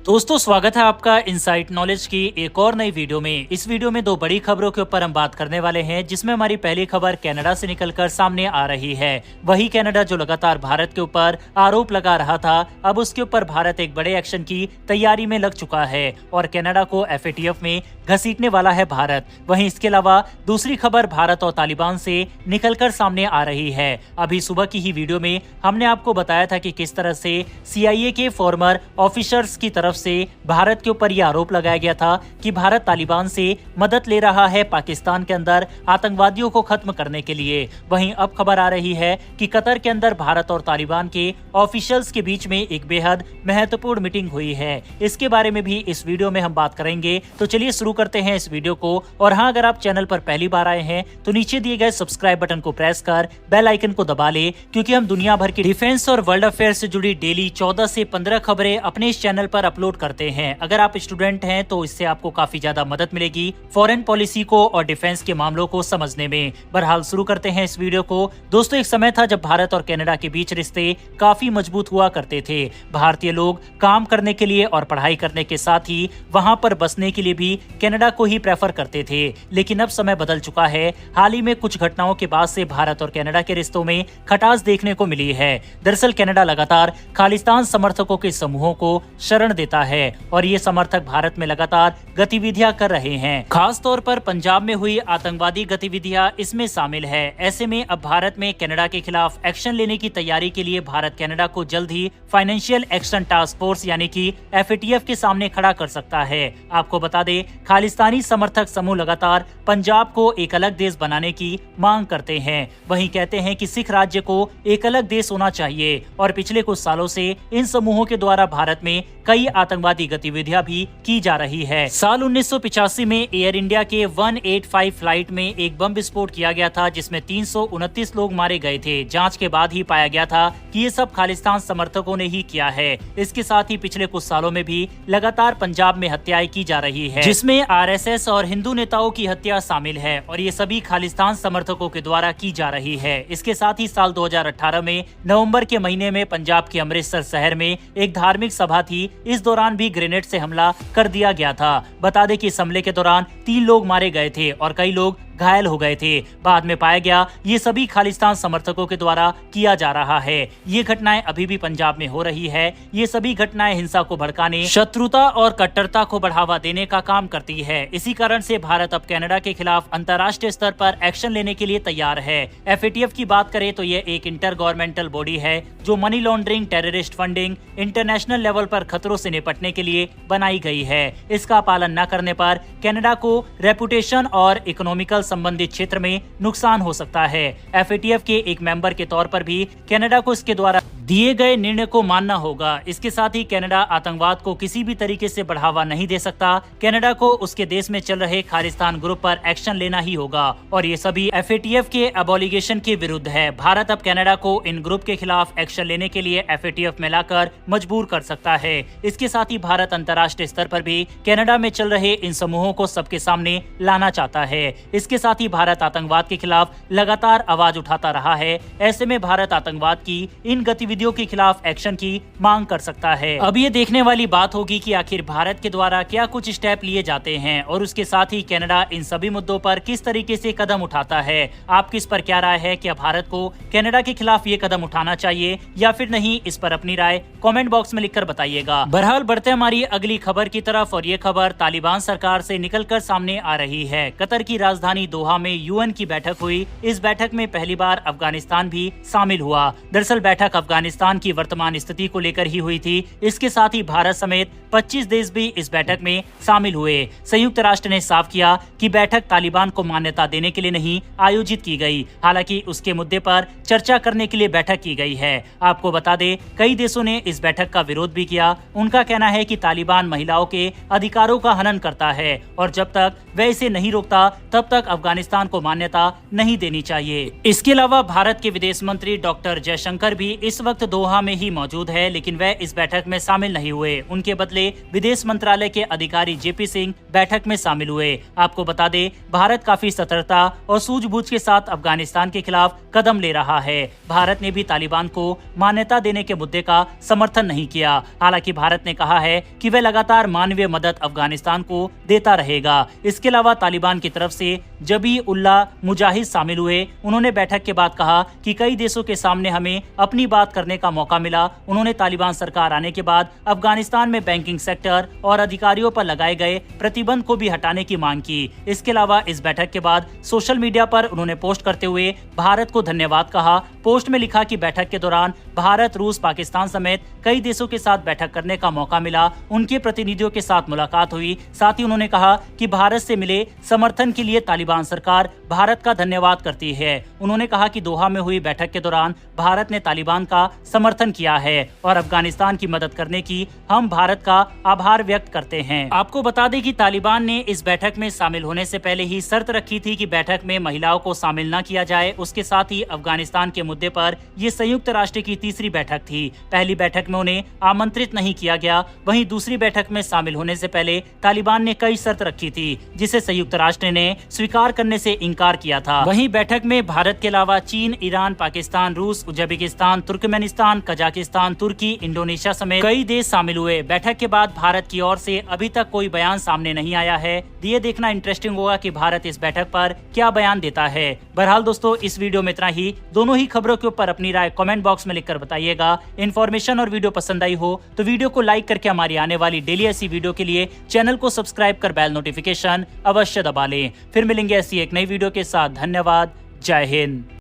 दोस्तों, स्वागत है आपका इनसाइट नॉलेज की एक और नई वीडियो में। इस वीडियो में दो बड़ी खबरों के ऊपर हम बात करने वाले हैं, जिसमें हमारी पहली खबर कनाडा से निकलकर सामने आ रही है। वही कनाडा जो लगातार भारत के ऊपर आरोप लगा रहा था, अब उसके ऊपर भारत एक बड़े एक्शन की तैयारी में लग चुका है और कनाडा को FATF में घसीटने वाला है भारत। वहीं इसके अलावा दूसरी खबर भारत और तालिबान से निकलकर सामने आ रही है। अभी सुबह की ही वीडियो में हमने आपको बताया था कि किस तरह से CIA के फॉर्मर ऑफिसर्स की तरफ से भारत के ऊपर यह आरोप लगाया गया था कि भारत तालिबान से मदद ले रहा है पाकिस्तान के अंदर आतंकवादियों को खत्म करने के लिए। वहीं अब खबर आ रही है कि कतर के अंदर भारत और तालिबान के ऑफिशियल्स के बीच में एक बेहद महत्वपूर्ण मीटिंग हुई है। इसके बारे में भी इस वीडियो में हम बात करेंगे। तो चलिए शुरू करते हैं इस वीडियो को। और हाँ, अगर आप चैनल पर पहली बार आए हैं तो नीचे दिए गए सब्सक्राइब बटन को प्रेस कर बेल आइकन को दबा ले, क्योंकि हम दुनिया भर की डिफेंस और वर्ल्ड अफेयर से जुड़ी डेली 14 से 15 खबरें अपने इस चैनल पर अपलोड करते हैं। अगर आप स्टूडेंट हैं तो इससे आपको काफी ज्यादा मदद मिलेगी फॉरेन पॉलिसी को और डिफेंस के मामलों को समझने में। बहरहाल शुरू करते हैं इस वीडियो को। दोस्तों, एक समय था जब भारत और कनाडा के बीच रिश्ते काफी मजबूत हुआ करते थे। भारतीय लोग काम करने के लिए और पढ़ाई करने के साथ ही वहां पर बसने के लिए भी कनाडा को ही प्रेफर करते थे। लेकिन अब समय बदल चुका है। हाल ही में कुछ घटनाओं के बाद से भारत और कनाडा के रिश्तों में खटास देखने को मिली है। दरअसल कनाडा लगातार खालिस्तान समर्थकों के समूहों को शरण देता है और ये समर्थक भारत में लगातार गतिविधियां कर रहे हैं। खास तौर पर पंजाब में हुई आतंकवादी गतिविधियां इसमें शामिल है। ऐसे में अब भारत में कनाडा के खिलाफ एक्शन लेने की तैयारी के लिए भारत कनाडा को जल्द ही फाइनेंशियल एक्शन टास्क फोर्स यानी कि FATF के सामने खड़ा कर सकता है। आपको बता दें, खालिस्तानी समर्थक समूह लगातार पंजाब को एक अलग देश बनाने की मांग करते हैं। वहीं कहते हैं कि सिख राज्य को एक अलग देश होना चाहिए और पिछले कुछ सालों से इन समूहों के द्वारा भारत में कई आतंकवादी गतिविधियां भी की जा रही है। साल 1985 में एयर इंडिया के 185 फ्लाइट में एक बम विस्फोट किया गया था, जिसमें 329 लोग मारे गए थे। जांच के बाद ही पाया गया था कि ये सब खालिस्तान समर्थकों ने ही किया है। इसके साथ ही पिछले कुछ सालों में भी लगातार पंजाब में हत्याएं की जा रही है, जिसमें RSS और हिंदू नेताओं की हत्या शामिल है और ये सभी खालिस्तान समर्थकों के द्वारा की जा रही है। इसके साथ ही साल 2018 में नवंबर के महीने में पंजाब के अमृतसर शहर में एक धार्मिक सभा थी। इस दौरान भी ग्रेनेड से हमला कर दिया गया था। बता दें कि इस हमले के दौरान 3 लोग मारे गए थे और कई लोग घायल हो गए थे। बाद में पाया गया ये सभी खालिस्तान समर्थकों के द्वारा किया जा रहा है। ये घटनाएं अभी भी पंजाब में हो रही है। ये सभी घटनाएं हिंसा को भड़काने, शत्रुता और कट्टरता को बढ़ावा देने का काम करती है। इसी कारण से भारत अब कनाडा के खिलाफ अंतर्राष्ट्रीय स्तर पर एक्शन लेने के लिए तैयार है। FATF की बात करें तो ये एक इंटर गवर्नमेंटल बॉडी है जो money laundering, terrorist funding, international level पर खतरों से निपटने के लिए बनाई गई है। इसका पालन न करने पर कनाडा को रेपुटेशन और इकोनॉमिकल संबंधित क्षेत्र में नुकसान हो सकता है। FATF के एक मेंबर के तौर पर भी कनाडा को इसके द्वारा दिए गए निर्णय को मानना होगा। इसके साथ ही कनाडा आतंकवाद को किसी भी तरीके से बढ़ावा नहीं दे सकता। कनाडा को उसके देश में चल रहे खालिस्तान ग्रुप पर एक्शन लेना ही होगा और ये सभी FATF के एबॉलिगेशन के विरुद्ध है। भारत अब कनाडा को इन ग्रुप के खिलाफ एक्शन लेने के लिए FATF में लाकर मजबूर कर सकता है। इसके साथ ही भारत अंतर्राष्ट्रीय स्तर पर भी कनाडा में चल रहे इन समूहों को सबके सामने लाना चाहता है। इसके साथ ही भारत आतंकवाद के खिलाफ लगातार आवाज उठाता रहा है। ऐसे में भारत आतंकवाद की इन गतिविधियों के खिलाफ एक्शन की मांग कर सकता है। अब ये देखने वाली बात होगी कि आखिर भारत के द्वारा क्या कुछ स्टेप लिए जाते हैं और उसके साथ ही कनाडा इन सभी मुद्दों पर किस तरीके से कदम उठाता है। आपकी इस पर क्या राय है? क्या भारत को कनाडा के खिलाफ ये कदम उठाना चाहिए या फिर नहीं? इस पर अपनी राय कमेंट बॉक्स में लिखकर बताइएगा। बहरहाल बढ़ते हमारी अगली खबर की तरफ और ये खबर तालिबान सरकार से निकलकर सामने आ रही है। कतर की राजधानी दोहा में UN की बैठक हुई। इस बैठक में पहली बार अफगानिस्तान भी शामिल हुआ। दरअसल बैठक अफगानिस्तान की वर्तमान स्थिति को लेकर ही हुई थी। इसके साथ ही भारत समेत 25 देश भी इस बैठक में शामिल हुए। संयुक्त राष्ट्र ने साफ किया कि बैठक तालिबान को मान्यता देने के लिए नहीं आयोजित की गई। हालांकि उसके मुद्दे पर चर्चा करने के लिए बैठक की गई है। आपको बता दें, कई देशों ने इस बैठक का विरोध भी किया। उनका कहना है कि तालिबान महिलाओं के अधिकारों का हनन करता है और जब तक वह इसे नहीं रोकता तब तक अफगानिस्तान को मान्यता नहीं देनी चाहिए। इसके अलावा भारत के विदेश मंत्री डॉक्टर जयशंकर भी इस वक्त दोहा में ही मौजूद है, लेकिन वह इस बैठक में शामिल नहीं हुए। उनके बदले विदेश मंत्रालय के अधिकारी जेपी सिंह बैठक में शामिल हुए। आपको बता दें, भारत काफी सतर्कता और सूझबूझ के साथ अफगानिस्तान के खिलाफ कदम ले रहा है। भारत ने भी तालिबान को मान्यता देने के मुद्दे का समर्थन नहीं किया। हालांकि भारत ने कहा है कि वह लगातार मानवीय मदद अफगानिस्तान को देता रहेगा। इसके अलावा तालिबान की तरफ से जबी उल्लाह मुजाहिद शामिल हुए। उन्होंने बैठक के बाद कहा कि कई देशों के सामने हमें अपनी बात करने का मौका मिला। उन्होंने तालिबान सरकार आने के बाद अफगानिस्तान में बैंकिंग सेक्टर और अधिकारियों पर लगाए गए प्रतिबंध को भी हटाने की मांग की। इसके अलावा इस बैठक के बाद सोशल मीडिया पर उन्होंने पोस्ट करते हुए भारत को धन्यवाद कहा। पोस्ट में लिखा कि बैठक के दौरान भारत, रूस, पाकिस्तान समेत कई देशों के साथ बैठक करने का मौका मिला। उनके प्रतिनिधियों के साथ मुलाकात हुई। साथ ही उन्होंने कहा कि भारत से मिले समर्थन के लिए तालिबान सरकार भारत का धन्यवाद करती है। उन्होंने कहा कि दोहा में हुई बैठक के दौरान भारत ने तालिबान का समर्थन किया है और अफगानिस्तान की मदद करने की हम भारत का आभार व्यक्त करते हैं। आपको बता दें कि तालिबान ने इस बैठक में शामिल होने से पहले ही शर्त रखी थी कि बैठक में महिलाओं को शामिल न किया जाए। उसके साथ ही अफगानिस्तान के मुद्दे पर यह संयुक्त राष्ट्र की तीसरी बैठक थी। पहली बैठक में उन्हें आमंत्रित नहीं किया गया। वहीं दूसरी बैठक में शामिल होने से पहले तालिबान ने कई शर्त रखी थी, जिसे संयुक्त राष्ट्र ने स्वीकार करने से इनकार किया था। वहीं बैठक में भारत के अलावा चीन, ईरान, पाकिस्तान, रूस, उज्बेकिस्तान, तुर्कमेनिस्तान, कजाकिस्तान, तुर्की, इंडोनेशिया समेत कई देश शामिल हुए। बैठक के बाद भारत की ओर से अभी तक कोई बयान सामने नहीं आया है। ये देखना इंटरेस्टिंग होगा कि भारत इस बैठक पर क्या बयान देता है। बहरहाल दोस्तों, इस वीडियो में इतना ही। दोनों ही खबरों के ऊपर अपनी राय कमेंट बॉक्स में लिखकर बताइएगा। इन्फॉर्मेशन और वीडियो पसंद आई हो तो वीडियो को लाइक करके हमारी आने वाली डेली ऐसी वीडियो के लिए चैनल को सब्सक्राइब कर बेल नोटिफिकेशन अवश्य दबा लें। फिर मिलेंगे ऐसी एक नई वीडियो के साथ। धन्यवाद। जय हिंद।